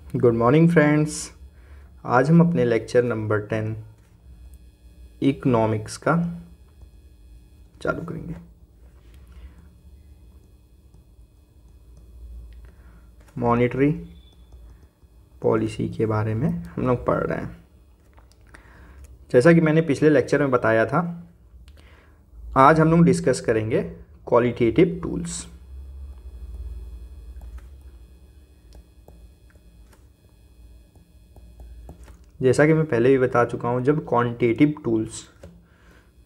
Good morning friends. आज हम अपने लेक्चर नंबर 10 इकोनॉमिक्स का चालू करेंगे। मॉनेटरी पॉलिसी के बारे में हम लोग पढ़ रहे हैं। जैसा कि मैंने पिछले लेक्चर में बताया था, आज हम लोग डिस्कस करेंगे क्वालिटेटिव टूल्स। जैसा कि मैं पहले भी बता चुका हूँ, जब क्वांटिटेटिव टूल्स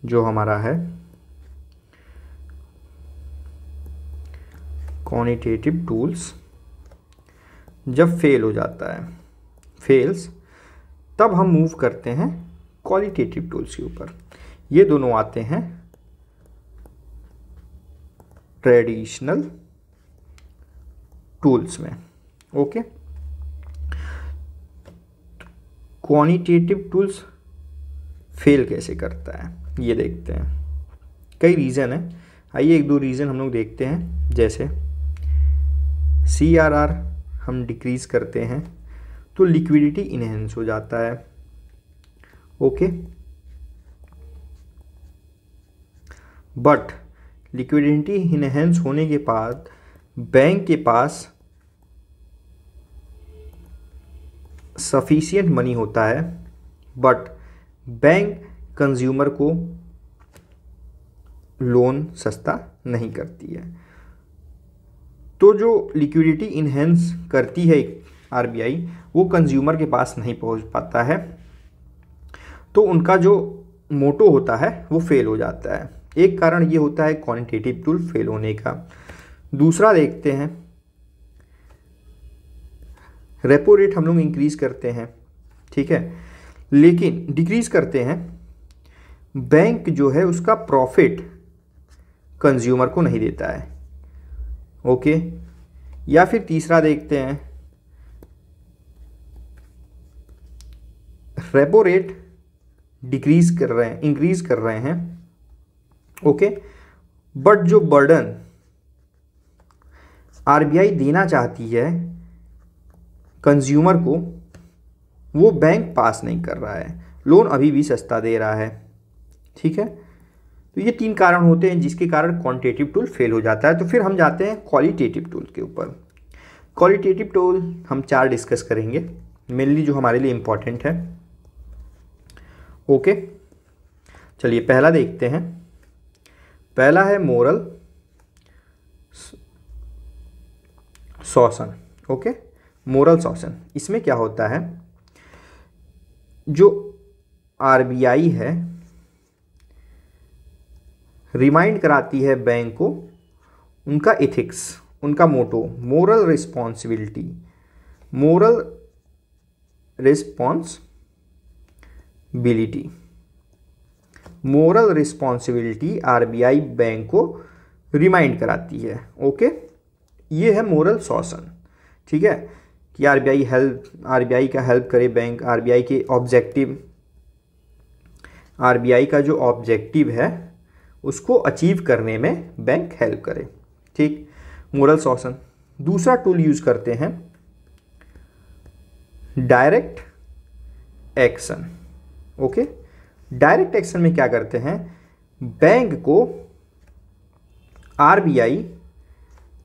जो हमारा है, क्वांटिटेटिव टूल्स जब फेल हो जाता है, फेल्स, तब हम मूव करते हैं क्वालिटेटिव टूल्स के ऊपर। ये दोनों आते हैं ट्रेडिशनल टूल्स में। ओके, क्वांटिटेटिव टूल्स फेल कैसे करता है ये देखते हैं। कई रीज़न है, आइए एक दो रीज़न हम लोग देखते हैं। जैसे CRR हम डिक्रीज़ करते हैं तो लिक्विडिटी इनहेंस हो जाता है। ओके, बट लिक्विडिटी इनहेंस होने के बाद बैंक के पास सफिशिएंट मनी होता है, बट बैंक कंज्यूमर को लोन सस्ता नहीं करती है। तो जो लिक्विडिटी इनहेंस करती है RBI, वो कंज्यूमर के पास नहीं पहुंच पाता है, तो उनका जो मोटो होता है वो फेल हो जाता है। एक कारण ये होता है क्वांटिटेटिव टूल फेल होने का। दूसरा देखते हैं, रेपो रेट हम लोग इंक्रीज करते हैं, ठीक है, लेकिन डिक्रीज करते हैं, बैंक जो है उसका प्रॉफिट कंज्यूमर को नहीं देता है। ओके, या फिर तीसरा देखते हैं, रेपो रेट डिक्रीज कर रहे हैं, इंक्रीज कर रहे हैं। ओके, बट जो बर्डन RBI देना चाहती है कंज्यूमर को, वो बैंक पास नहीं कर रहा है, लोन अभी भी सस्ता दे रहा है। ठीक है, तो ये तीन कारण होते हैं जिसके कारण क्वांटिटेटिव टूल फेल हो जाता है। तो फिर हम जाते हैं क्वालिटेटिव टूल के ऊपर। क्वालिटेटिव टूल हम 4 डिस्कस करेंगे, मेनली जो हमारे लिए इम्पॉर्टेंट है। ओके, चलिए पहला देखते हैं। पहला है मोरल सॉसन। ओके, मोरल सॉसन, इसमें क्या होता है, जो RBI है रिमाइंड कराती है बैंक को उनका एथिक्स, उनका motto, moral responsibility. Moral responsibility, moral responsibility RBI bank को रिमाइंड कराती है। ओके, ये है मोरल सॉसन। ठीक है, कि RBI का हेल्प करे बैंक, RBI का जो ऑब्जेक्टिव है उसको अचीव करने में बैंक हेल्प करे। ठीक, मोरल सॉसन। दूसरा टूल यूज करते हैं direct action. Okay, direct action में क्या करते हैं, बैंक को RBI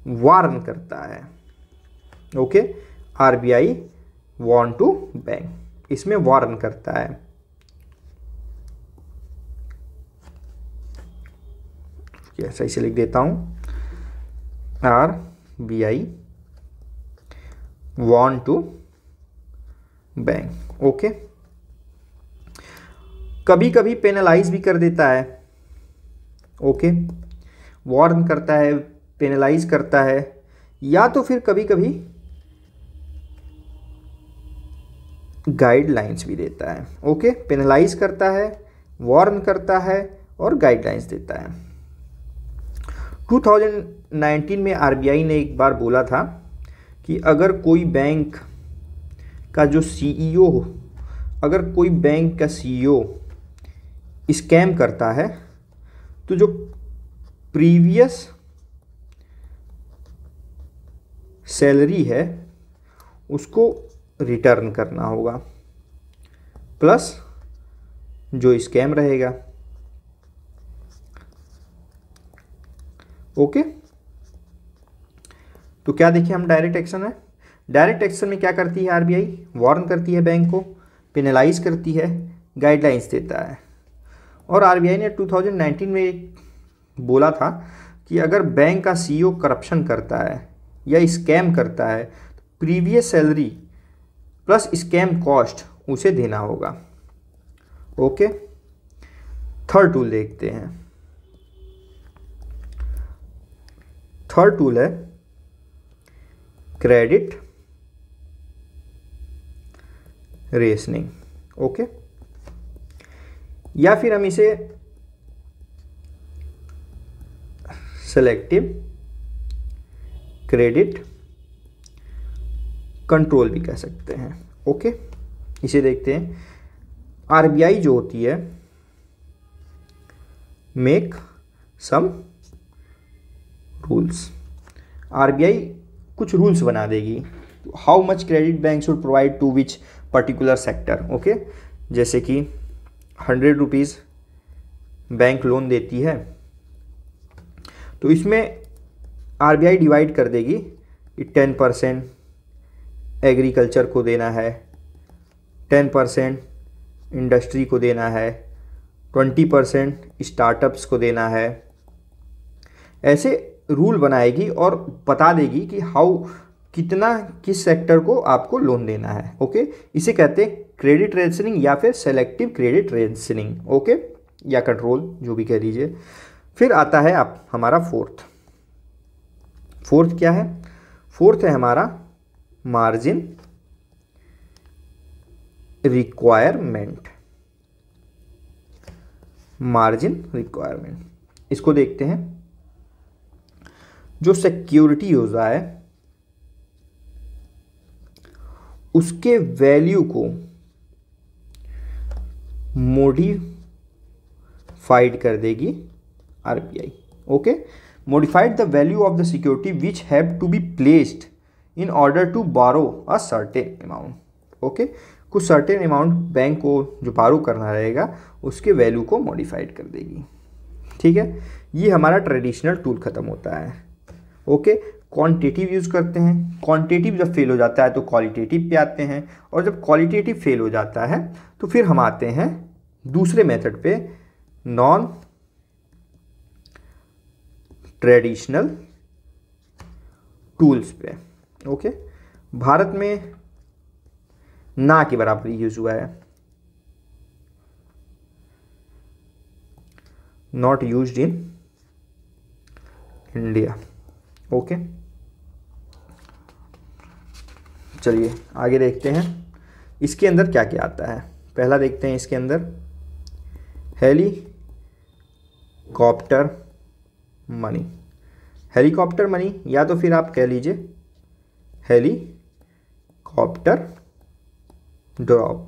वार्न करता है। Okay, RBI warn to bank, इसमें वार्न करता है। सही से लिख देता हूं, RBI warn to bank. Okay, कभी कभी पेनलाइज भी कर देता है। ओके, वार्न करता है, पेनलाइज करता है, या तो फिर कभी कभी गाइडलाइंस भी देता है। ओके, पेनलाइज करता है, वार्न करता है और गाइडलाइंस देता है। 2019 में RBI ने एक बार बोला था कि अगर कोई बैंक का जो CEO, अगर कोई बैंक का CEO स्कैम करता है, तो जो प्रीवियस सैलरी है उसको रिटर्न करना होगा, प्लस जो स्कैम रहेगा। ओके, तो क्या देखिए हम डायरेक्ट एक्शन है। डायरेक्ट एक्शन में क्या करती है आरबीआई? वार्न करती है बैंक को, पेनलाइज करती है, गाइडलाइंस देता है। और आरबीआई ने 2019 में बोला था कि अगर बैंक का सीईओ करप्शन करता है या स्कैम करता है तो previous salary plus scam cost उसे देना होगा। ओके, थर्ड टूल देखते हैं। थर्ड टूल है क्रेडिट रेशनिंग। ओके, या फिर हम इसे सेलेक्टिव क्रेडिट कंट्रोल भी कह सकते हैं। ओके, इसे देखते हैं। आरबीआई जो होती है मेक सम रूल्स, आरबीआई कुछ रूल्स बना देगी। How much credit bank should provide to which particular sector. Okay, जैसे कि 100 रुपीज़ बैंक लोन देती है तो इसमें आरबीआई डिवाइड कर देगी कि 10% एग्रीकल्चर को देना है, 10% इंडस्ट्री को देना है, 20% स्टार्टअप्स को देना है। ऐसे रूल बनाएगी और बता देगी कि कितना किस सेक्टर को आपको लोन देना है। ओके, इसे कहते हैं क्रेडिट रेशनिंग या फिर सेलेक्टिव क्रेडिट रेशनिंग। ओके, या कंट्रोल, जो भी कह लीजिए। फिर आता है आप हमारा फोर्थ क्या है? फोर्थ है हमारा मार्जिन रिक्वायरमेंट। मार्जिन रिक्वायरमेंट, इसको देखते हैं। जो सिक्योरिटी होता है उसके वैल्यू को मॉडिफाइड कर देगी RBI. Okay, modified the value of the security which have to be placed in order to borrow a certain amount. Okay, कुछ सर्टेन अमाउंट बैंक को जो बारो करना रहेगा उसके वैल्यू को मॉडिफाइड कर देगी। ठीक है, ये हमारा ट्रेडिशनल टूल खत्म होता है। ओके, क्वांटिटेटिव यूज़ करते हैं। क्वांटिटेटिव जब फेल हो जाता है तो क्वालिटेटिव पे आते हैं, और जब क्वालिटेटिव फेल हो जाता है तो फिर हम आते हैं दूसरे मेथड पे, नॉन ट्रेडिशनल टूल्स पे। ओके, भारत में ना के बराबर यूज हुआ है, not used in India. Okay, चलिए आगे देखते हैं इसके अंदर क्या क्या आता है। पहला देखते हैं इसके अंदर हेलीकॉप्टर मनी। हेलीकॉप्टर मनी या तो फिर आप कह लीजिए हेलीकॉप्टर ड्रॉप।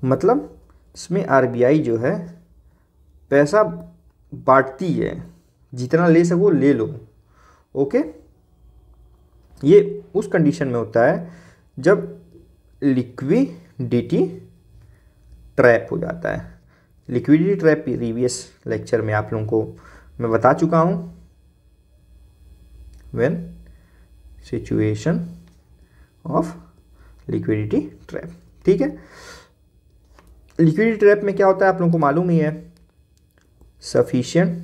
मतलब इसमें आरबीआई जो है पैसा बांटती है, जितना ले सको ले लो। ओके, ये उस कंडीशन में होता है जब लिक्विडिटी ट्रैप हो जाता है। लिक्विडिटी ट्रैप प्रीवियस लेक्चर में आप लोगों को मैं बता चुका हूं। When situation of liquidity trap. ठीक है, लिक्विडिटी ट्रैप में क्या होता है आप लोगों को मालूम ही है। सफिशिएंट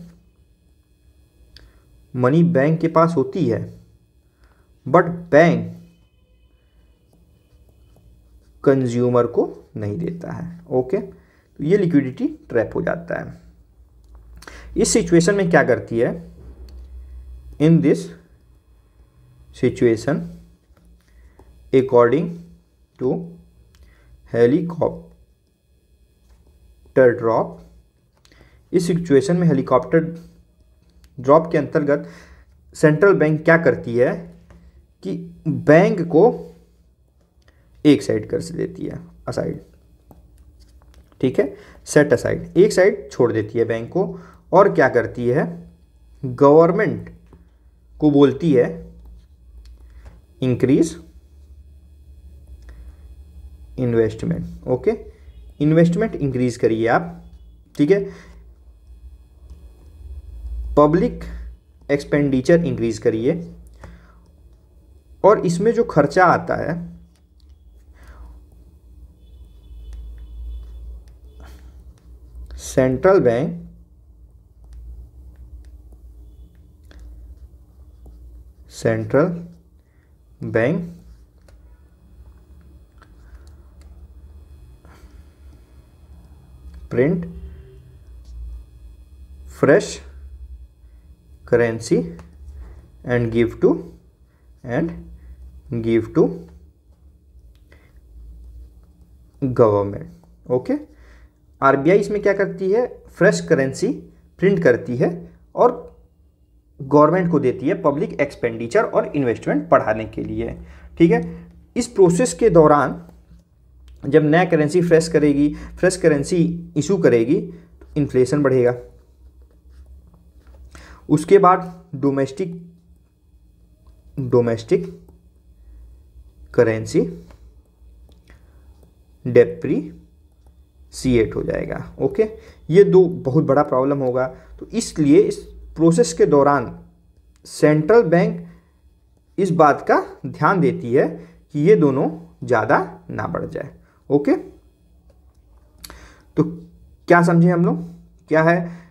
मनी बैंक के पास होती है बट बैंक कंज्यूमर को नहीं देता है। ओके, तो ये लिक्विडिटी ट्रैप हो जाता है। इस सिचुएशन में क्या करती है? In this situation according to helicopter drop, इस सिचुएशन में हेलीकॉप्टर ड्रॉप के अंतर्गत सेंट्रल बैंक क्या करती है कि बैंक को एक साइड कर से देती है, असाइड। ठीक है, सेट असाइड, एक साइड छोड़ देती है बैंक को, और क्या करती है गवर्नमेंट को बोलती है increase investment. Okay, investment increase करिए आप, ठीक है। पब्लिक एक्सपेंडिचर इंक्रीज करिए, और इसमें जो खर्चा आता है central bank print fresh currency and give to government. Okay, RBI इसमें क्या करती है, फ्रेश करेंसी प्रिंट करती है और गवर्नमेंट को देती है पब्लिक एक्सपेंडिचर और इन्वेस्टमेंट बढ़ाने के लिए, ठीक है। इस प्रोसेस के दौरान जब नया करेंसी फ्रेश करेंसी इशू करेगी तो इन्फ्लेशन बढ़ेगा। उसके बाद डोमेस्टिक करेंसी डेप्रीसिएट हो जाएगा। ओके, ये दो बहुत बड़ा प्रॉब्लम होगा। तो इसलिए इस प्रोसेस के दौरान सेंट्रल बैंक इस बात का ध्यान देती है कि ये दोनों ज़्यादा ना बढ़ जाए। ओके, तो क्या समझे हम लोग, क्या है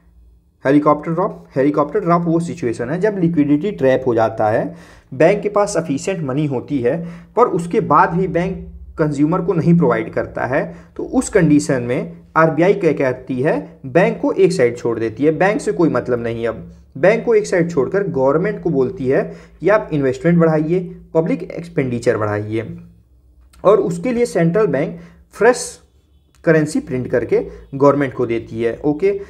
हेलीकॉप्टर ड्रॉप? हेलीकॉप्टर ड्रॉप वो सिचुएशन है जब लिक्विडिटी ट्रैप हो जाता है, बैंक के पास सफिशिएंट मनी होती है पर उसके बाद भी बैंक कंज्यूमर को नहीं प्रोवाइड करता है, तो उस कंडीशन में आरबीआई क्या कहती है, बैंक को एक साइड छोड़ देती है, बैंक से कोई मतलब नहीं। अब बैंक को एक साइड छोड़कर गवर्नमेंट को बोलती है कि आप इन्वेस्टमेंट बढ़ाइए, पब्लिक एक्सपेंडिचर बढ़ाइए, और उसके लिए central bank fresh currency print करके गवर्नमेंट को देती है। ओके,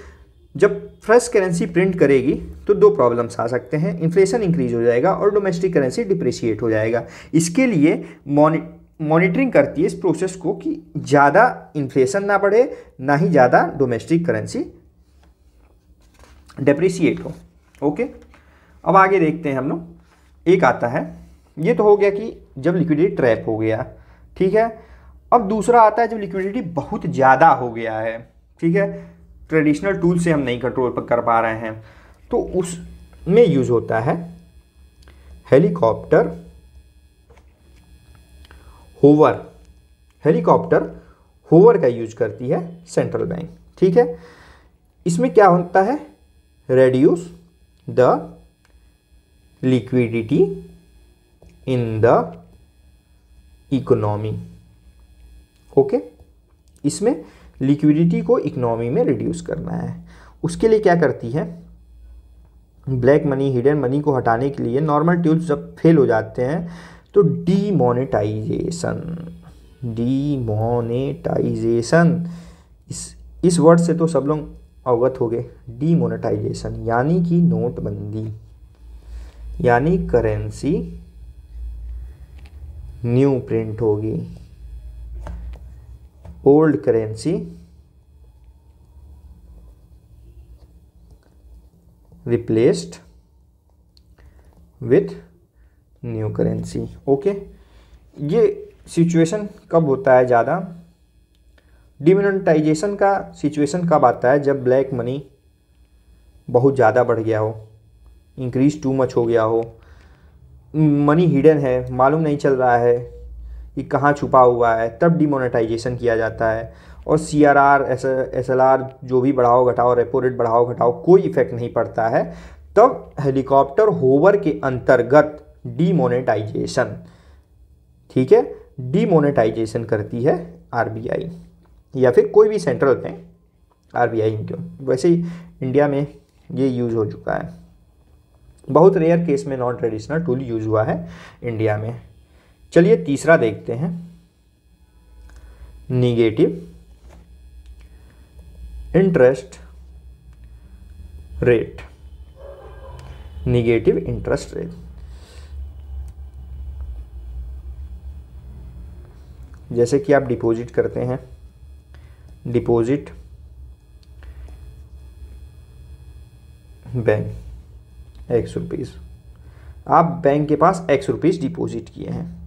जब फ्रेश करेंसी प्रिंट करेगी तो दो प्रॉब्लम्स आ सकते हैं, इन्फ्लेशन इंक्रीज हो जाएगा और डोमेस्टिक करेंसी डिप्रिशिएट हो जाएगा। इसके लिए मॉनिटरिंग करती है इस प्रोसेस को कि ज़्यादा इन्फ्लेशन ना बढ़े, ना ही ज़्यादा डोमेस्टिक करेंसी डिप्रिशिएट हो। ओके, अब आगे देखते हैं हम लोग। एक आता है, ये तो हो गया कि जब लिक्विडिटी ट्रैप हो गया, ठीक है। अब दूसरा आता है जब लिक्विडिटी बहुत ज़्यादा हो गया है, ठीक है, ट्रेडिशनल टूल से हम नहीं कंट्रोल कर पा रहे हैं, तो उसमें यूज़ होता है हेलीकॉप्टर होवर का यूज करती है सेंट्रल बैंक, ठीक है। इसमें क्या होता है, reduce the liquidity in the economy. Okay, इसमें लिक्विडिटी को इकोनॉमी में रिड्यूस करना है। उसके लिए क्या करती है, ब्लैक मनी, हिडन मनी को हटाने के लिए नॉर्मल टूल्स जब फेल हो जाते हैं तो डीमोनेटाइजेशन, इस वर्ड से तो सब लोग अवगत हो गए। डीमोनेटाइजेशन यानी कि नोटबंदी, यानी करेंसी न्यू प्रिंट होगी, old currency replaced with new currency. Okay, ये सिचुएशन कब होता है ज़्यादा, डिमोनेटाइजेशन का सिचुएशन कब आता है, जब ब्लैक मनी बहुत ज़्यादा बढ़ गया हो, इंक्रीज टू मच हो गया हो, मनी हिडन है, मालूम नहीं चल रहा है कि कहाँ छुपा हुआ है, तब डिमोनेटाइजेशन किया जाता है। और CRR SLR जो भी बढ़ाओ घटाओ, रेपो रेट बढ़ाओ घटाओ, कोई इफेक्ट नहीं पड़ता है, तब हेलीकॉप्टर होवर के अंतर्गत डीमोनेटाइजेशन, ठीक है, डीमोनेटाइजेशन करती है आरबीआई या फिर कोई भी सेंट्रल बैंक, आरबीआई क्यों, वैसे ही इंडिया में ये यूज़ हो चुका है। बहुत रेयर केस में नॉन ट्रेडिशनल टूल यूज हुआ है इंडिया में। चलिए तीसरा देखते हैं, negative interest rate. Negative interest rate, जैसे कि आप डिपॉजिट करते हैं, डिपॉजिट बैंक ₹X, आप बैंक के पास ₹X डिपॉजिट किए हैं।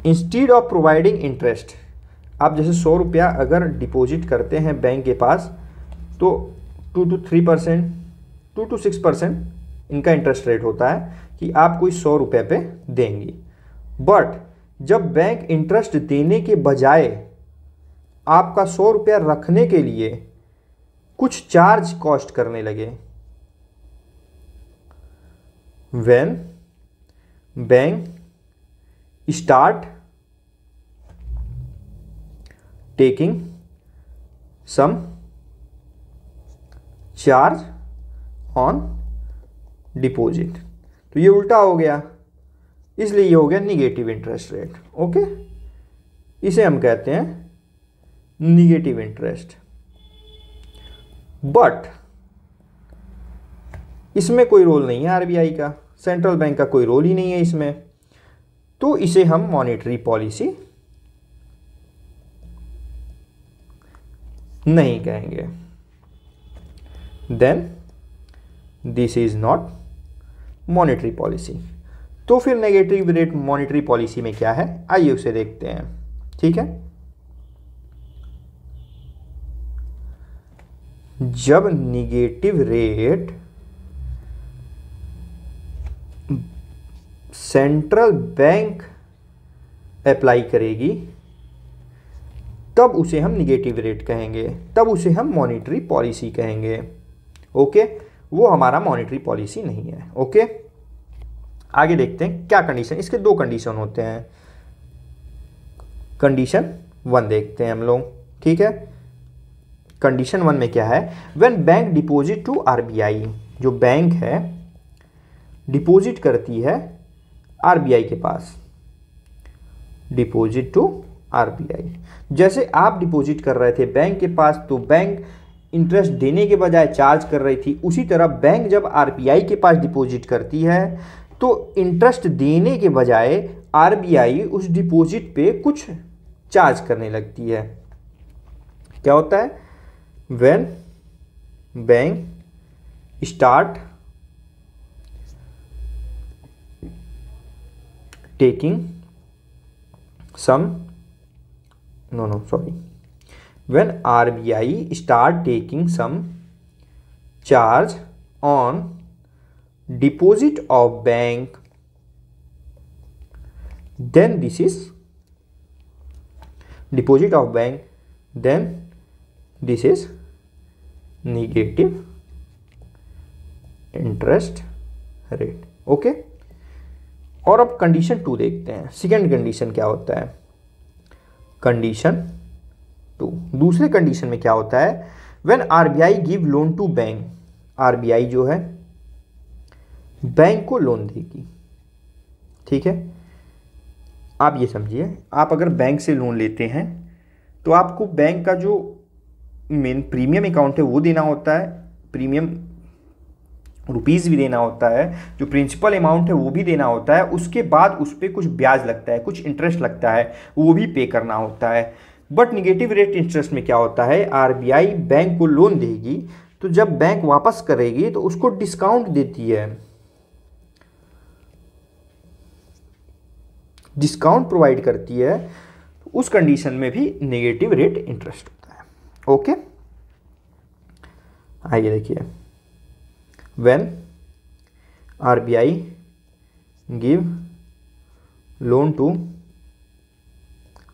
इंस्टीड ऑफ प्रोवाइडिंग इंटरेस्ट, आप जैसे 100 रुपया अगर डिपॉजिट करते हैं बैंक के पास तो 2 to 3%, 2 to 6% इनका इंटरेस्ट रेट होता है कि आप कोई 100 रुपये पे देंगी। बट जब बैंक इंटरेस्ट देने के बजाय आपका 100 रुपया रखने के लिए कुछ चार्ज कॉस्ट करने लगे, when bank start taking some charge on deposit, तो ये उल्टा हो गया, इसलिए ये हो गया निगेटिव इंटरेस्ट रेट। ओके, इसे हम कहते हैं निगेटिव इंटरेस्ट। बट इसमें कोई रोल नहीं है आरबीआई का, सेंट्रल बैंक का कोई रोल ही नहीं है इसमें, तो इसे हम मॉनेटरी पॉलिसी नहीं कहेंगे। Then this is not monetary policy. तो फिर नेगेटिव रेट मॉनेटरी पॉलिसी में क्या है, आइए उसे देखते हैं। ठीक है, जब negative rate central bank apply करेगी तब उसे हम निगेटिव रेट कहेंगे, तब उसे हम मॉनेटरी पॉलिसी कहेंगे। ओके, वो हमारा मॉनेटरी पॉलिसी नहीं है। ओके, आगे देखते हैं क्या कंडीशन, इसके 2 कंडीशन होते हैं। कंडीशन 1 देखते हैं हम लोग। ठीक है, कंडीशन 1 में क्या है, when bank deposit to RBI, जो बैंक है डिपॉजिट करती है आरबीआई के पास, डिपॉजिट टू आरबीआई। जैसे आप डिपॉजिट कर रहे थे बैंक के पास तो बैंक इंटरेस्ट देने के बजाय चार्ज कर रही थी, उसी तरह बैंक जब आरबीआई के पास डिपॉजिट करती है तो इंटरेस्ट देने के बजाय आरबीआई उस डिपॉजिट पे कुछ चार्ज करने लगती है। क्या होता है, when bank start taking some when RBI start taking some charge on deposit of bank, then this is deposit of bank, then this is negative interest rate। Okay, और अब कंडीशन 2 देखते हैं। सेकेंड कंडीशन क्या होता है, condition 2, दूसरे condition में क्या होता है, when RBI give loan to bank, RBI जो है बैंक को लोन देगी। ठीक है, आप ये समझिए, आप अगर बैंक से लोन लेते हैं तो आपको बैंक का जो मेन प्रीमियम अकाउंट है वो देना होता है, प्रीमियम रुपीज़ भी देना होता है, जो प्रिंसिपल अमाउंट है वो भी देना होता है, उसके बाद उस पर कुछ ब्याज लगता है, कुछ इंटरेस्ट लगता है, वो भी पे करना होता है। बट निगेटिव रेट इंटरेस्ट में क्या होता है, आरबीआई बैंक को लोन देगी तो जब बैंक वापस करेगी तो उसको डिस्काउंट देती है, डिस्काउंट प्रोवाइड करती है, उस कंडीशन में भी नेगेटिव रेट इंटरेस्ट होता है। ओके, आइए देखिए, when RBI give loan to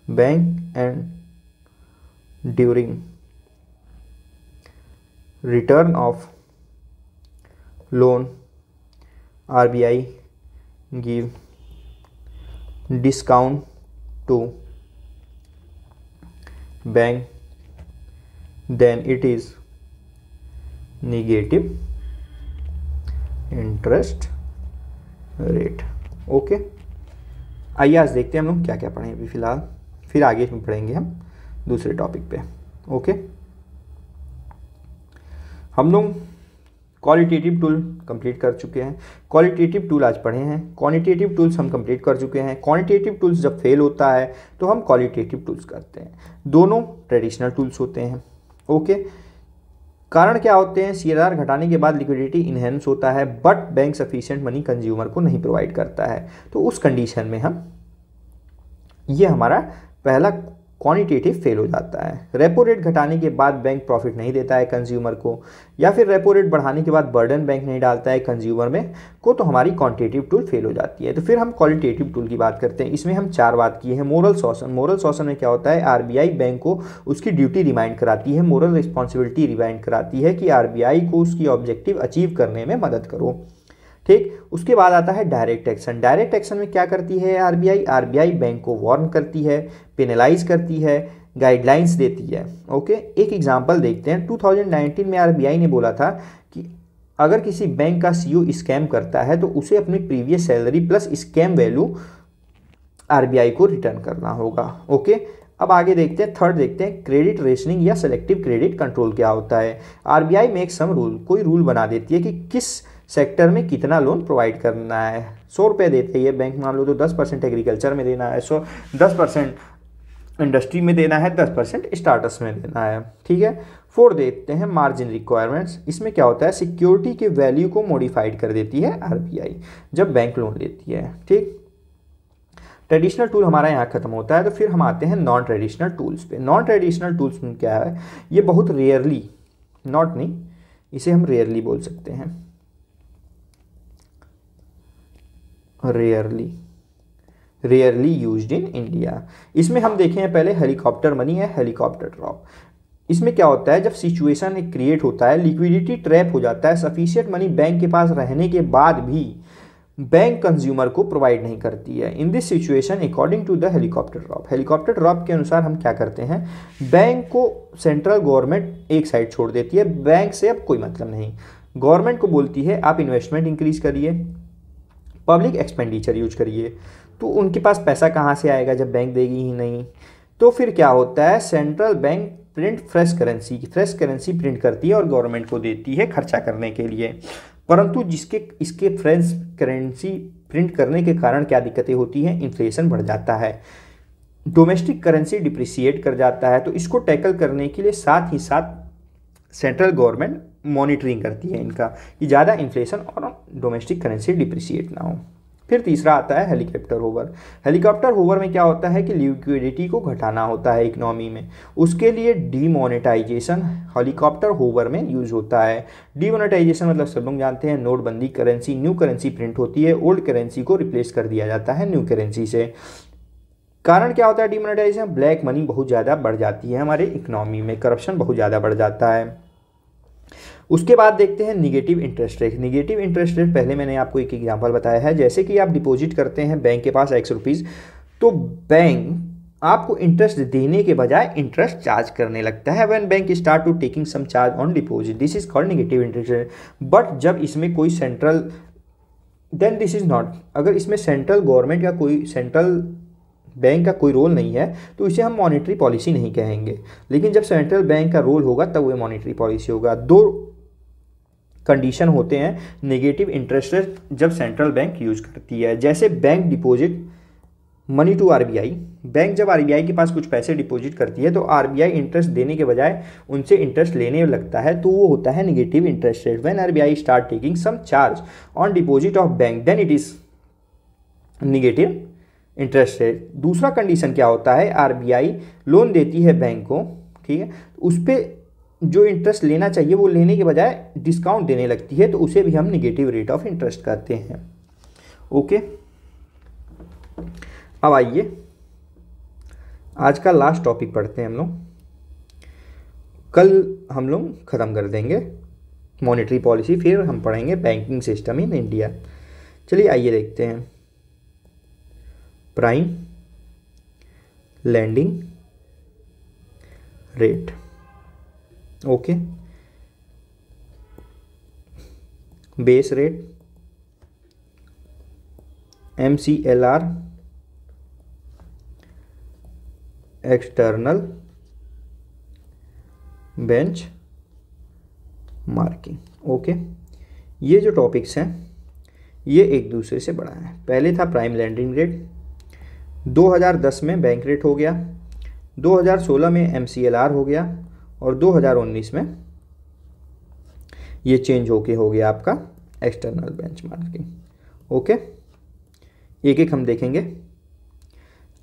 bank and during return of loan RBI give discount to bank, then it is negative interest rate. Okay, आइए आज देखते हैं हम लोग क्या क्या पढ़ें अभी फिलहाल, फिर आगे पढ़ेंगे हम दूसरे टॉपिक पे। ओके, हम लोग क्वालिटेटिव टूल कंप्लीट कर चुके हैं, क्वालिटेटिव टूल आज पढ़े हैं, क्वांटिटेटिव टूल्स हम कंप्लीट कर चुके हैं। क्वांटिटेटिव टूल्स जब फेल होता है तो हम क्वालिटेटिव टूल्स करते हैं, दोनों ट्रेडिशनल टूल्स होते हैं। ओके, कारण क्या होते हैं, सीआरआर घटाने के बाद लिक्विडिटी इनहेंस होता है but bank sufficient money consumer को नहीं प्रोवाइड करता है, तो उस कंडीशन में हम, ये हमारा पहला क्वांटिटेटिव फेल हो जाता है। रेपो रेट घटाने के बाद बैंक प्रॉफिट नहीं देता है कंज्यूमर को, या फिर रेपो रेट बढ़ाने के बाद बर्डन बैंक नहीं डालता है कंज्यूमर में को, तो हमारी क्वांटिटेटिव टूल फेल हो जाती है। तो फिर हम क्वालिटेटिव टूल की बात करते हैं। इसमें हम 4 बात किए हैं। मोरल सॉशन, मोरल सॉशन में क्या होता है, आरबीआई बैंक को उसकी ड्यूटी रिमाइंड कराती है, मोरल रिस्पॉन्सिबिलिटी रिमाइंड कराती है कि आरबीआई को उसकी ऑब्जेक्टिव अचीव करने में मदद करो। ठीक, उसके बाद आता है डायरेक्ट एक्शन। डायरेक्ट एक्शन में क्या करती है आरबीआई, आरबीआई बैंक को वार्न करती है, पेनलाइज करती है, गाइडलाइंस देती है। ओके, एक एग्जांपल देखते हैं। 2019 में आरबीआई ने बोला था कि अगर किसी बैंक का सीईओ स्कैम करता है तो उसे अपनी previous salary plus scam value RBI को रिटर्न करना होगा। ओके, अब आगे देखते हैं, थर्ड देखते हैं, क्रेडिट रेशनिंग या सेलेक्टिव क्रेडिट कंट्रोल क्या होता है। आरबीआई मेक सम रूल, कोई रूल बना देती है कि किस सेक्टर में कितना लोन प्रोवाइड करना है। 100 रुपये देते हैं बैंक, मान लो तो 10% एग्रीकल्चर में देना है, 10% इंडस्ट्री में देना है, 10% स्टार्टअप्स में देना है। ठीक है। 4 देखते हैं, मार्जिन रिक्वायरमेंट्स। इसमें क्या होता है, सिक्योरिटी के वैल्यू को मॉडिफाइड कर देती है आरबीआई जब बैंक लोन लेती है। ठीक, ट्रेडिशनल टूल हमारा यहाँ खत्म होता है। तो फिर हम आते हैं नॉन ट्रेडिशनल टूल्स पे। नॉन ट्रेडिशनल टूल्स में क्या है, ये बहुत रेयरली, नॉट नहीं, इसे हम रेयरली बोल सकते हैं, रेयरली यूज्ड इन इंडिया। इसमें हम देखें पहले, हेलीकॉप्टर मनी है, हेलीकॉप्टर ड्रॉप। इसमें क्या होता है, जब सिचुएशन क्रिएट होता है, लिक्विडिटी ट्रैप हो जाता है, सफिशिएंट मनी बैंक के पास रहने के बाद भी बैंक कंज्यूमर को प्रोवाइड नहीं करती है। In this situation according to the helicopter drop, helicopter drop के अनुसार हम क्या करते हैं, बैंक को सेंट्रल गवर्नमेंट एक साइड छोड़ देती है, बैंक से अब कोई मतलब नहीं। गवर्नमेंट को बोलती है आप इन्वेस्टमेंट इंक्रीज करिए, पब्लिक एक्सपेंडिचर यूज करिए। तो उनके पास पैसा कहाँ से आएगा जब बैंक देगी ही नहीं। तो फिर क्या होता है, central bank print fresh currency print करती है और गवर्नमेंट को देती है खर्चा करने के लिए। परंतु इसके फ्रेश करेंसी प्रिंट करने के कारण क्या दिक्कतें होती हैं, इन्फ्लेशन बढ़ जाता है, डोमेस्टिक करेंसी डिप्रिसिएट कर जाता है। तो इसको टैकल करने के लिए साथ ही साथ सेंट्रल गवर्नमेंट मॉनिटरिंग करती है इनका, कि ज़्यादा इन्फ्लेशन और डोमेस्टिक करेंसी डिप्रिसिएट ना हो। फिर तीसरा आता है हेलीकॉप्टर होवर। हेलीकॉप्टर होवर में क्या होता है कि लिक्विडिटी को घटाना होता है इकोनॉमी में, उसके लिए डीमोनेटाइजेशन हेलीकॉप्टर होवर में यूज होता है। डीमोनेटाइजेशन मतलब सब लोग जानते हैं, नोटबंदी, करेंसी, न्यू करेंसी प्रिंट होती है, ओल्ड करेंसी को रिप्लेस कर दिया जाता है न्यू करेंसी से। कारण क्या होता है डीमोनेटाइजेशन, ब्लैक मनी बहुत ज़्यादा बढ़ जाती है हमारे इकोनॉमी में, करप्शन बहुत ज़्यादा बढ़ जाता है। उसके बाद देखते हैं negative interest rate. Negative interest rate पहले मैंने आपको एक एग्जांपल बताया है, जैसे कि आप डिपॉजिट करते हैं बैंक के पास X रुपीज़, तो बैंक आपको इंटरेस्ट देने के बजाय इंटरेस्ट चार्ज करने लगता है। When bank start to taking some charge on deposit, this is called negative interest rate. But जब इसमें कोई central, then this is not, अगर इसमें सेंट्रल गवर्नमेंट या कोई सेंट्रल बैंक का कोई रोल नहीं है तो इसे हम मॉनेटरी पॉलिसी नहीं कहेंगे। लेकिन जब सेंट्रल बैंक का रोल होगा तब वो मॉनेटरी पॉलिसी होगा। 2 कंडीशन होते हैं नेगेटिव इंटरेस्ट रेट जब सेंट्रल बैंक यूज करती है। जैसे bank deposit money to RBI, bank जब आरबीआई के पास कुछ पैसे डिपॉजिट करती है तो आरबीआई इंटरेस्ट देने के बजाय उनसे इंटरेस्ट लेने लगता है, तो वो होता है negative interest rate. When RBI start taking some charge on deposit of bank, then it is negative interest rate. दूसरा कंडीशन क्या होता है, आरबीआई लोन देती है बैंक को, ठीक है, उस पर जो इंटरेस्ट लेना चाहिए वो लेने के बजाय डिस्काउंट देने लगती है, तो उसे भी हम नेगेटिव रेट ऑफ इंटरेस्ट कहते हैं। ओके, अब आइए आज का लास्ट टॉपिक पढ़ते हैं हम लोग, कल हम लोग ख़त्म कर देंगे मॉनेटरी पॉलिसी, फिर हम पढ़ेंगे बैंकिंग सिस्टम इन इंडिया। चलिए आइए देखते हैं, prime landing rate. Okay, base rate, MCLR, external bench marking. Okay, ये जो टॉपिक्स हैं ये एक दूसरे से बड़ा है। पहले था प्राइम लैंडिंग रेट, 2010 में बैंक रेट हो गया, 2016 में MCLR हो गया और 2019 में ये चेंज होके हो गया आपका एक्सटर्नल बेंचमार्किंग। ओके, एक एक हम देखेंगे।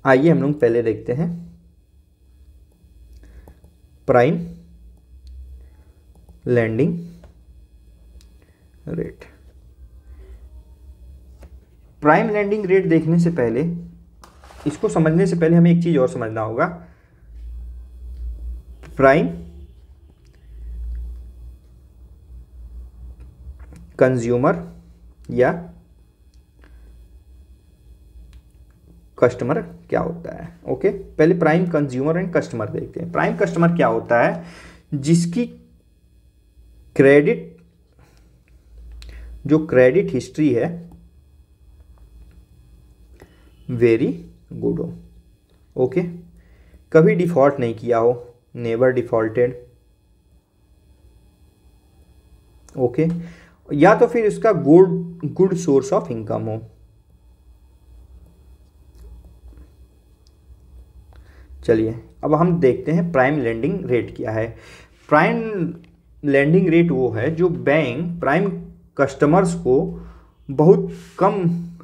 आइए हम लोग पहले देखते हैं prime landing rate. Prime landing rate देखने से पहले, इसको समझने से पहले हमें एक चीज और समझना होगा। प्राइम कंज्यूमर या कस्टमर क्या होता है। ओके, पहले प्राइम कंज्यूमर एंड कस्टमर देखते हैं। प्राइम कस्टमर क्या होता है? जिसकी क्रेडिट, जो क्रेडिट हिस्ट्री है वेरी गुड हो। ओके, कभी डिफॉल्ट नहीं किया हो, नेवर डिफॉल्टेड। ओके, या तो फिर इसका गुड सोर्स ऑफ इनकम हो। चलिए अब हम देखते हैं प्राइम लेंडिंग रेट क्या है। प्राइम लेंडिंग रेट वो है जो बैंक प्राइम कस्टमर्स को बहुत कम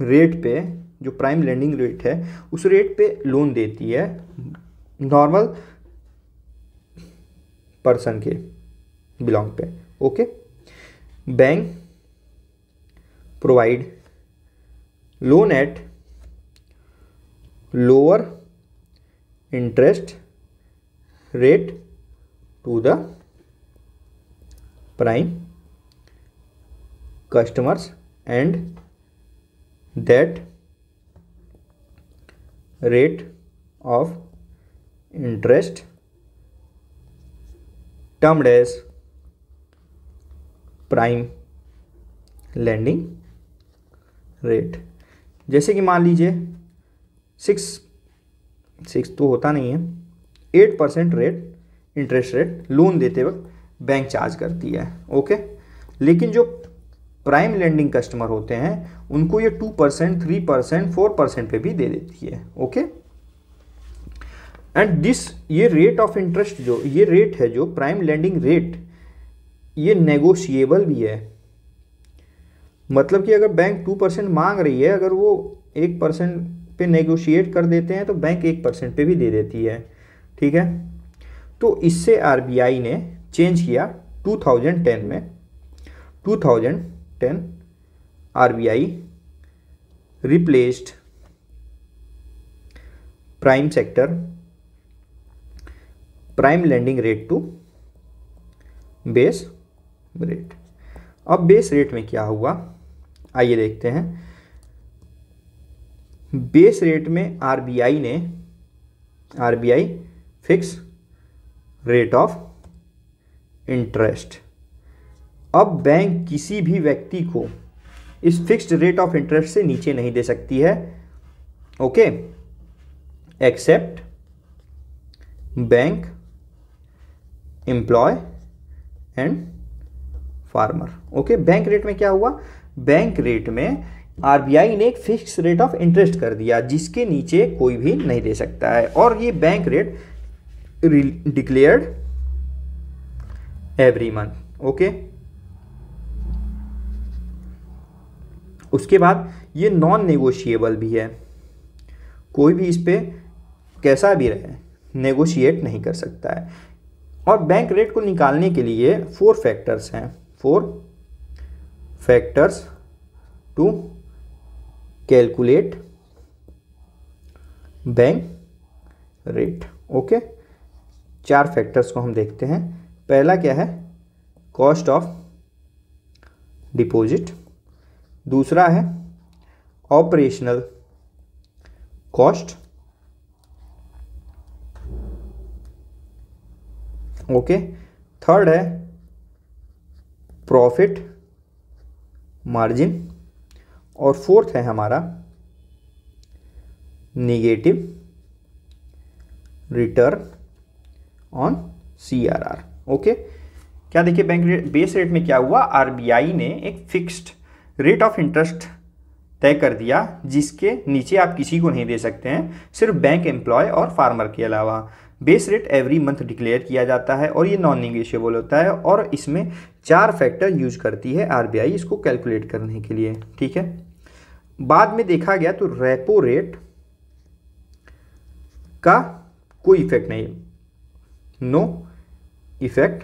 रेट पे, जो प्राइम लेंडिंग रेट है उस रेट पे लोन देती है नॉर्मल पर्सन के बिलोंग पे। Okay, bank provide loan at lower interest rate to the prime customers and that rate of interest termed as prime lending rate। जैसे कि मान लीजिए 6 तो होता नहीं है, 8% रेट, इंटरेस्ट रेट लोन देते वक्त बैंक चार्ज करती है। ओके, लेकिन जो प्राइम लेंडिंग कस्टमर होते हैं उनको ये 2%, 3%, 4% पे भी दे देती है। ओके, एंड ये रेट ऑफ इंटरेस्ट, जो ये रेट है, जो प्राइम लेंडिंग रेट, ये नेगोशिएबल भी है। मतलब कि अगर बैंक 2% मांग रही है, अगर वो 1% पे नेगोशिएट कर देते हैं तो बैंक 1% पे भी दे देती है। ठीक है, तो इससे आरबीआई ने चेंज किया 2010 में। 2010 RBI replaced prime sector prime lending rate to base rate. अब बेस रेट में क्या हुआ, आइए देखते हैं। बेस रेट में RBI fix rate of interest. अब बैंक किसी भी व्यक्ति को इस फिक्स्ड रेट ऑफ इंटरेस्ट से नीचे नहीं दे सकती है। Okay, except bank, employ and farmer. Okay, bank rate में क्या हुआ, बैंक रेट में आरबीआई ने एक फिक्स रेट ऑफ इंटरेस्ट कर दिया जिसके नीचे कोई भी नहीं दे सकता है, और ये bank rate declared every month. Okay, उसके बाद ये नॉन नेगोशिएबल भी है, कोई भी इस पे कैसा भी रहे नेगोशिएट नहीं कर सकता है। और बैंक रेट को निकालने के लिए 4 फैक्टर्स हैं, 4 factors to calculate bank rate. Okay, 4 factors को हम देखते हैं। पहला क्या है, कॉस्ट ऑफ डिपॉजिट। दूसरा है ऑपरेशनल कॉस्ट। ओके, थर्ड है प्रॉफिट मार्जिन, और फोर्थ है हमारा negative return on CRR. Okay, क्या देखिए बैंक रेट, बेस रेट में क्या हुआ, आरबीआई ने एक फिक्स्ड रेट ऑफ इंटरेस्ट तय कर दिया जिसके नीचे आप किसी को नहीं दे सकते हैं, सिर्फ बैंक, एम्प्लॉय और फार्मर के अलावा। Base rate every month declare किया जाता है और ये नॉन नेगोशिएबल होता है, और इसमें 4 फैक्टर यूज करती है आरबीआई इसको कैलकुलेट करने के लिए। ठीक है, बाद में देखा गया तो रेपो रेट का कोई इफेक्ट नहीं, no effect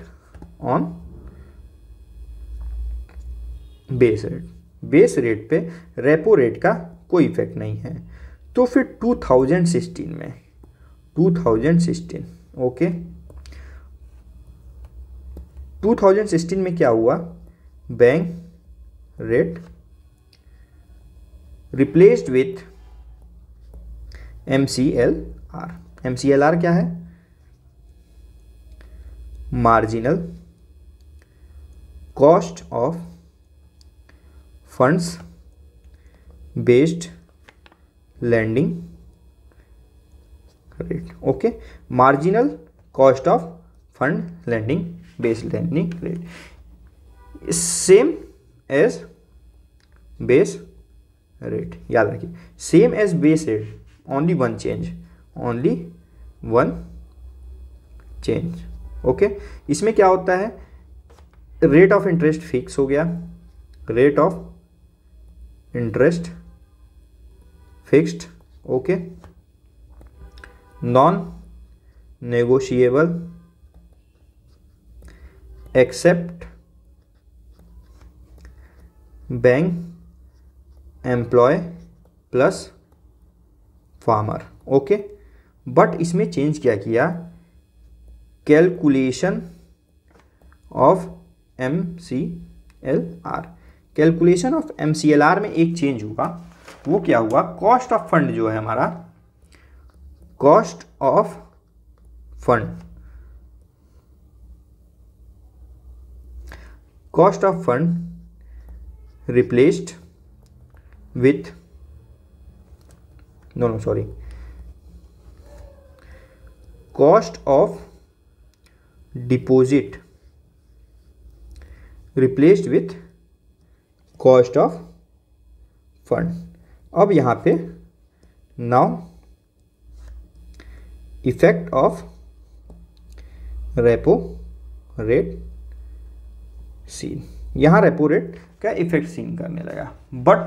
on base rate, base rate पे रेपो रेट का कोई इफेक्ट नहीं है। तो फिर 2016 में 2016 ओके 2016 में क्या हुआ, bank rate replaced with MCLR। MCLR क्या है, marginal cost of funds based lending rate. Okay, marginal cost of fund lending based lending rate, same as base rate. याद रखिए, same as base rate, only one change, only one change. Okay, इसमें क्या होता है, rate of interest fix हो गया, rate of interest fixed. Okay, non negotiable except bank employ plus farmer. Okay, but इसमें change क्या किया, calculation of MCLR। Calculation of MCLR में एक चेंज हुआ, वो क्या हुआ, कॉस्ट ऑफ फंड जो है हमारा, cost of fund, cost of fund replaced with cost of deposit replaced with cost of fund. अब यहां पे now effect of repo rate seen, यहां रेपो रेट का इफेक्ट सीन करने लगा, बट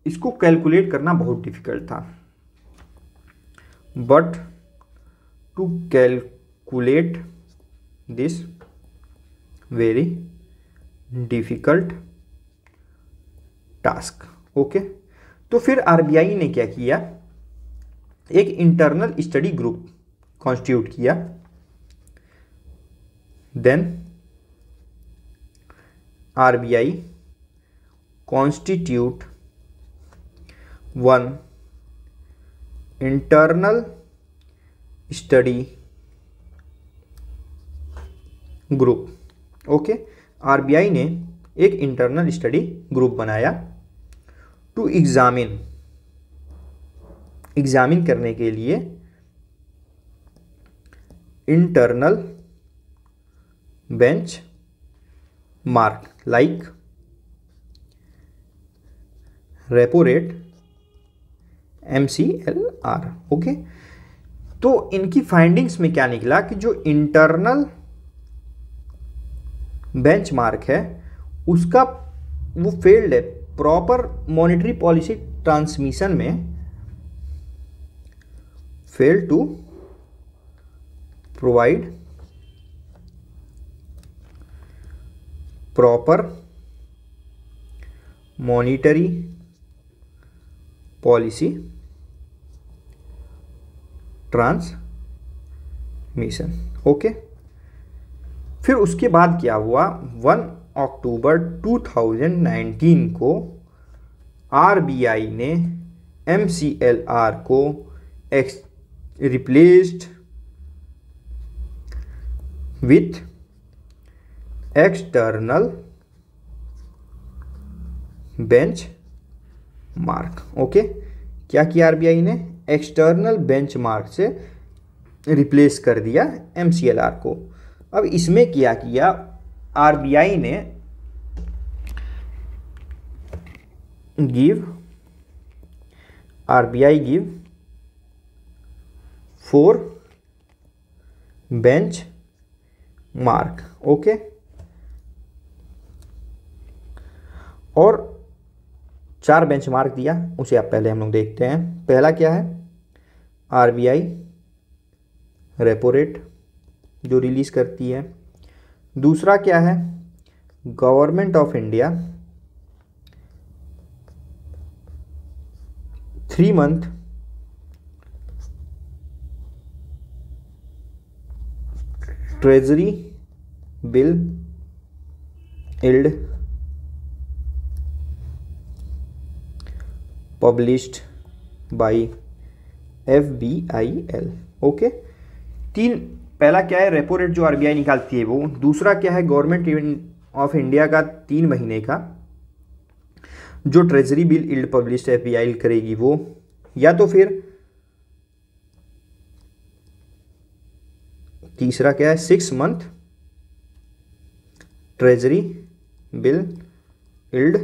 इसको कैलकुलेट करना बहुत डिफिकल्ट था। But to calculate this very difficult task. Okay, तो फिर आरबीआई ने क्या किया, एक इंटरनल स्टडी ग्रुप कॉन्स्टिट्यूट किया, then RBI constitute one internal study group. Okay, RBI ने एक इंटरनल स्टडी ग्रुप बनाया टू एग्जामिन करने के लिए internal bench mark like repo rate MCLR। Okay, तो इनकी फाइंडिंग्स में क्या निकला कि जो इंटरनल बेंचमार्क है उसका वो फेल्ड है, प्रॉपर मॉनेटरी पॉलिसी ट्रांसमिशन में fail to provide proper monetary policy transmission. Okay, फिर उसके बाद क्या हुआ, 1 अक्टूबर 2019 को आरबीआई ने MCLR को replaced with external bench mark. Okay, क्या किया आरबीआई ने, एक्सटर्नल बेंच मार्क से रिप्लेस कर दिया MCLR को। अब इसमें क्या किया आरबीआई ने, RBI give 4 bench mark. Okay, और 4 बेंच मार्क दिया, उसे आप पहले हम लोग देखते हैं। पहला क्या है, आरबीआई रेपो रेट जो रिलीज करती है, दूसरा क्या है, government of India 3 month treasury bill yield published by FBIL। Okay, तीन, पहला क्या है रेपो रेट जो आरबीआई निकालती है वो, दूसरा क्या है गवर्नमेंट ऑफ इंडिया का 3 महीने का जो treasury bill yield published FBIL करेगी वो, या तो फिर तीसरा क्या है 6 month treasury bill yield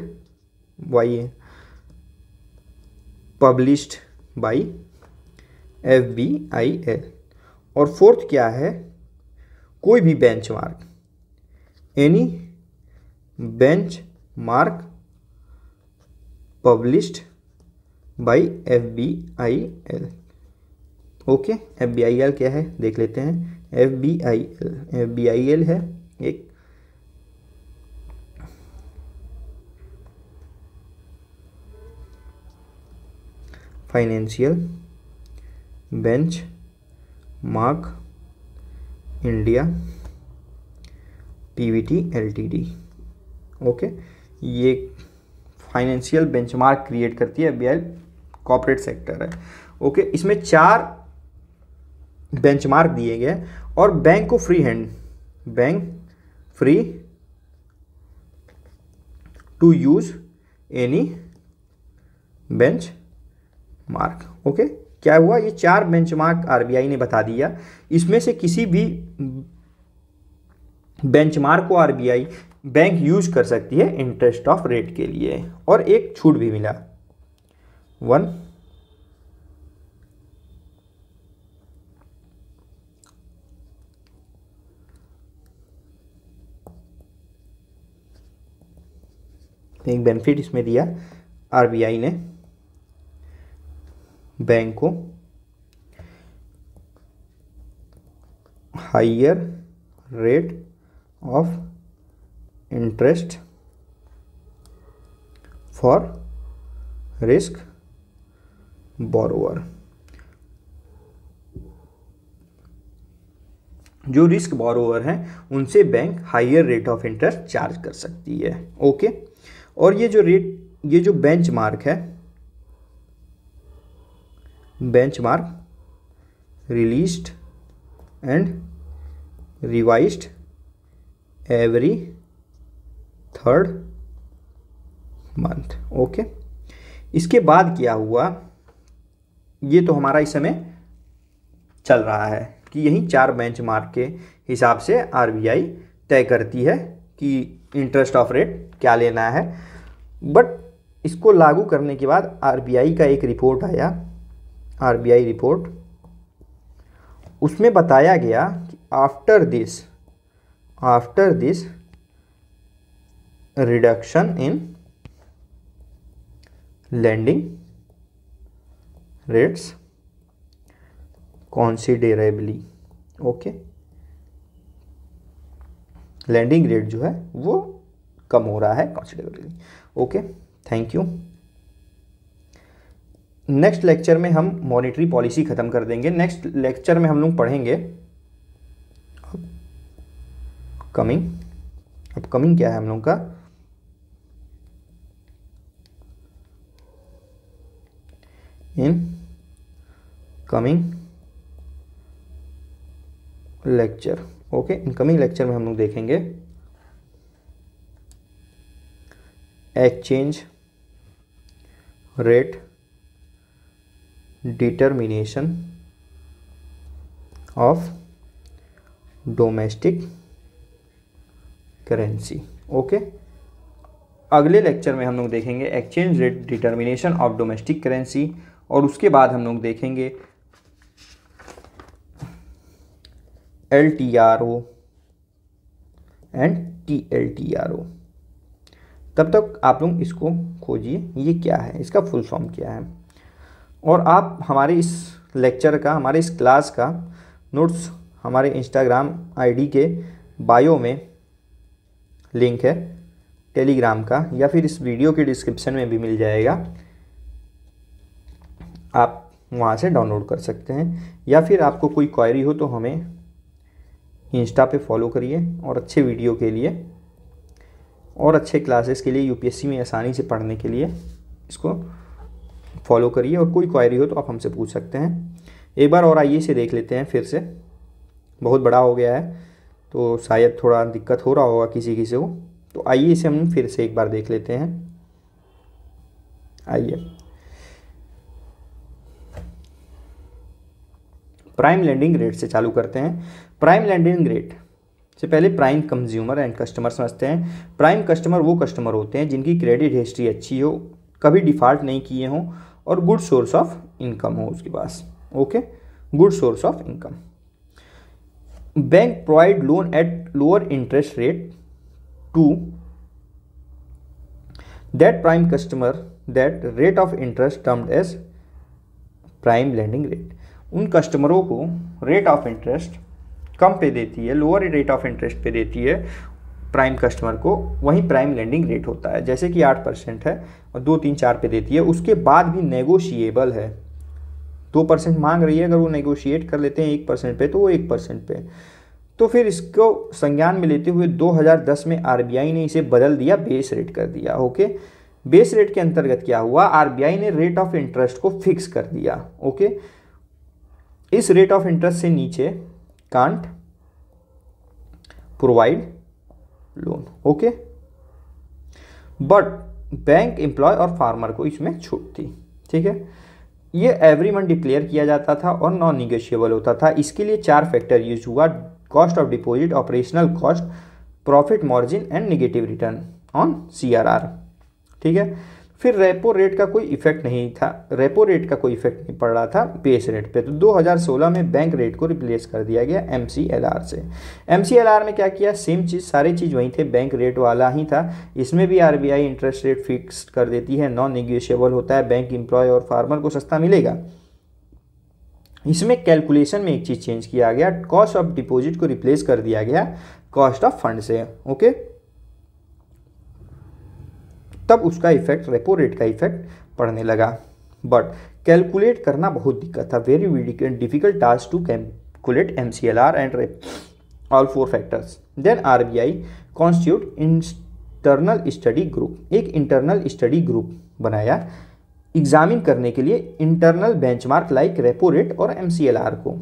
published by FBIL। और फोर्थ क्या है, कोई भी benchmark, any benchmark published by FBIL। Okay, FBIL क्या है देख लेते हैं। FBIL है एक financial benchmark India PVT LTD। Okay, ये फाइनेंशियल बेंचमार्क क्रिएट करती है FBIL, कॉर्पोरेट सेक्टर है। ओके, इसमें 4 बेंचमार्क दिए गए और बैंक को bank free to use any benchmark. Okay, क्या हुआ, ये 4 बेंचमार्क आरबीआई ने बता दिया, इसमें से किसी भी बेंचमार्क को आरबीआई बैंक यूज कर सकती है इंटरेस्ट ऑफ रेट के लिए। और एक छूट भी मिला 1 एक बेनिफिट इसमें दिया आरबीआई ने बैंक को, higher rate of interest for risk borrower. जो रिस्क बोरोवर हैं उनसे bank higher rate of interest charge कर सकती है। ओके, और ये जो बेंचमार्क है, benchmark released and revised every 3rd month. Okay, इसके बाद क्या हुआ, ये तो हमारा इस समय चल रहा है कि यही 4 बेंचमार्क के हिसाब से आरबीआई तय करती है कि इंटरेस्ट ऑफ रेट क्या लेना है। बट इसको लागू करने के बाद आरबीआई का एक रिपोर्ट आया, आरबीआई रिपोर्ट, उसमें बताया गया कि after this reduction in lending rates considerably। Okay, lending rate जो है वो कम हो रहा है considerably। Okay, thank you. Next lecture में हम मॉनेटरी पॉलिसी खत्म कर देंगे। नेक्स्ट लेक्चर में हम लोग पढ़ेंगे अपकमिंग क्या है हम लोग का, in coming lecture. Okay, in coming lecture में हम लोग देखेंगे exchange rate determination of domestic currency. Okay, अगले लेक्चर में हम लोग देखेंगे exchange rate determination of domestic currency, और उसके बाद हम लोग देखेंगे LTRO एंड TLTRO। तब तक आप लोग इसको खोजिए, ये क्या है, इसका फुल फॉर्म क्या है। और आप हमारे इस लेक्चर का, हमारे इस क्लास का नोट्स हमारे इंस्टाग्राम ID के बायो में लिंक है टेलीग्राम का, या फिर इस वीडियो के डिस्क्रिप्शन में भी मिल जाएगा, आप वहाँ से डाउनलोड कर सकते हैं। या फिर आपको कोई क्वेरी हो तो हमें इंस्टा पे फॉलो करिए, और अच्छे वीडियो के लिए और अच्छे क्लासेस के लिए यूपीएससी में आसानी से पढ़ने के लिए इसको फॉलो करिए, और कोई क्वेरी हो तो आप हमसे पूछ सकते हैं। एक बार और आइए इसे देख लेते हैं फिर से, बहुत बड़ा हो गया है तो शायद थोड़ा दिक्कत हो रहा होगा किसी किसी को, तो आइए इसे हम फिर से एक बार देख लेते हैं। आइए, प्राइम लेंडिंग रेट से चालू करते हैं। प्राइम लेंडिंग रेट से पहले प्राइम कंज्यूमर एंड कस्टमर समझते हैं। प्राइम कस्टमर वो कस्टमर होते हैं जिनकी क्रेडिट हिस्ट्री अच्छी हो, कभी डिफ़ॉल्ट नहीं किए हों, और गुड सोर्स ऑफ इनकम हो उसके पास। Okay, good source of income. Bank provide loan at lower interest rate to that prime customer, that rate of interest termed as prime lending rate. उन कस्टमरों को रेट ऑफ इंटरेस्ट कम पे देती है, lower rate of interest पे देती है prime customer को, वहीं प्राइम लेंडिंग रेट होता है। जैसे कि 8% है और 2, 3, 4 पे देती है, उसके बाद भी नेगोशिएबल है। 2% मांग रही है, अगर वो नेगोशिएट कर लेते हैं 1% पे तो वो 1% पे। तो फिर इसको संज्ञान में लेते हुए 2010 में आरबीआई ने इसे बदल दिया, बेस रेट कर दिया। ओके, बेस रेट के अंतर्गत क्या हुआ, आरबीआई ने रेट ऑफ इंटरेस्ट को फिक्स कर दिया। ओके, इस रेट ऑफ इंटरेस्ट से नीचे can't provide loan. Okay, but bank employ और फार्मर को इसमें छूट थी। ठीक है, ये एवरी मंथ डिक्लेयर किया जाता था और नॉन निगोशिएबल होता था। इसके लिए 4 फैक्टर यूज हुआ, cost of deposit, operational cost, profit margin and negative return on CRR. ठीक है, फिर रेपो रेट का कोई इफेक्ट नहीं था, रेपो रेट का कोई इफेक्ट नहीं पड़ रहा था बेस रेट पे। तो 2016 में बैंक रेट को रिप्लेस कर दिया गया एमसीएलआर से। एमसीएलआर में क्या किया, सेम चीज़, सारी चीज़ वहीं थे, बैंक रेट वाला ही था। इसमें भी आरबीआई इंटरेस्ट रेट फिक्स कर देती है, नॉन निगोशिएबल होता है, बैंक एम्प्लॉय और फार्मर को सस्ता मिलेगा। इसमें कैलकुलेशन में एक चीज़ चेंज किया गया, कॉस्ट ऑफ डिपॉजिट को रिप्लेस कर दिया गया कॉस्ट ऑफ फंड से। ओके, तब उसका इफेक्ट, रेपो रेट का इफेक्ट पड़ने लगा। बट कैलकुलेट करना बहुत दिक्कत था, very difficult task to calculate MCLR and all 4 factors. Then RBI constitute internal study group, एक इंटरनल स्टडी ग्रुप बनाया एग्जामिन करने के लिए internal benchmark like repo rate और एमसीएलआर को।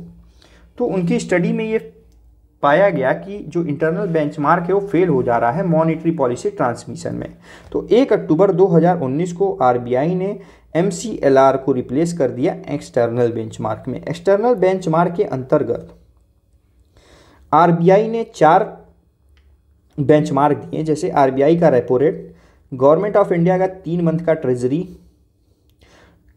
तो उनकी स्टडी में ये पाया गया कि जो इंटरनल बेंचमार्क है वो फेल हो जा रहा है मॉनेटरी पॉलिसी ट्रांसमिशन में। तो 1 अक्टूबर 2019 को आरबीआई ने एमसीएलआर को रिप्लेस कर दिया एक्सटर्नल बेंचमार्क में। एक्सटर्नल बेंचमार्क के अंतर्गत आरबीआई ने 4 बेंचमार्क दिए, जैसे आरबीआई का repo rate, government of India का 3 मंथ का treasury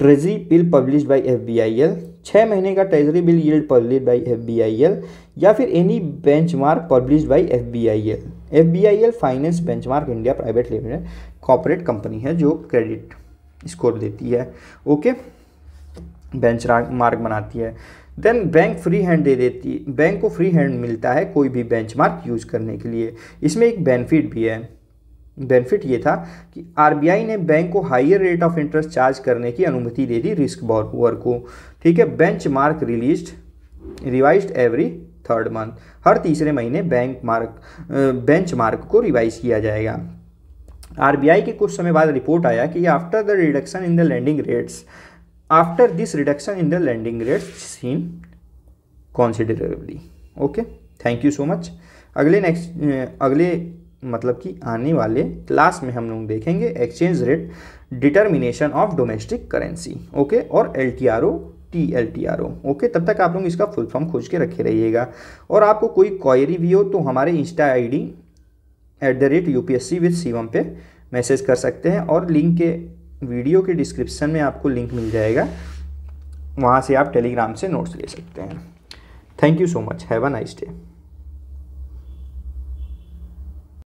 bill published by FBIL, 6 महीने का treasury bill yield published by FBIL, या फिर any benchmark published by FBIL. FBIL finance benchmark India private limited corporate company है जो credit score देती है। ओके, बेंचमार्क बनाती है। देन बैंक फ्री हैंड दे देती है, बैंक को फ्री हैंड मिलता है कोई भी बेंचमार्क यूज करने के लिए। इसमें एक बेनिफिट भी है, बेनिफिट ये था कि आरबीआई ने बैंक को higher rate of interest charge करने की अनुमति दे दी रिस्क बोरोवर को। ठीक है, benchmark revised every 3rd month, हर तीसरे महीने बेंचमार्क को रिवाइज किया जाएगा। आरबीआई के कुछ समय बाद रिपोर्ट आया कि after the reduction in the lending rates, after this reduction in the lending rates seen considerably. Okay, thank you so much. अगले मतलब कि आने वाले क्लास में हम लोग देखेंगे exchange rate determination of domestic currency. Okay, और एलटीआरओ, टीएलटीआरओ। ओके, तब तक आप लोग इसका फुल फॉर्म खोज के रखे रहिएगा। और आपको कोई क्वेरी भी हो तो हमारे Insta ID @UPSC with Shivam पे मैसेज कर सकते हैं, और लिंक के वीडियो के डिस्क्रिप्शन में आपको लिंक मिल जाएगा, वहाँ से आप टेलीग्राम से नोट्स ले सकते हैं। Thank you so much, have a nice day.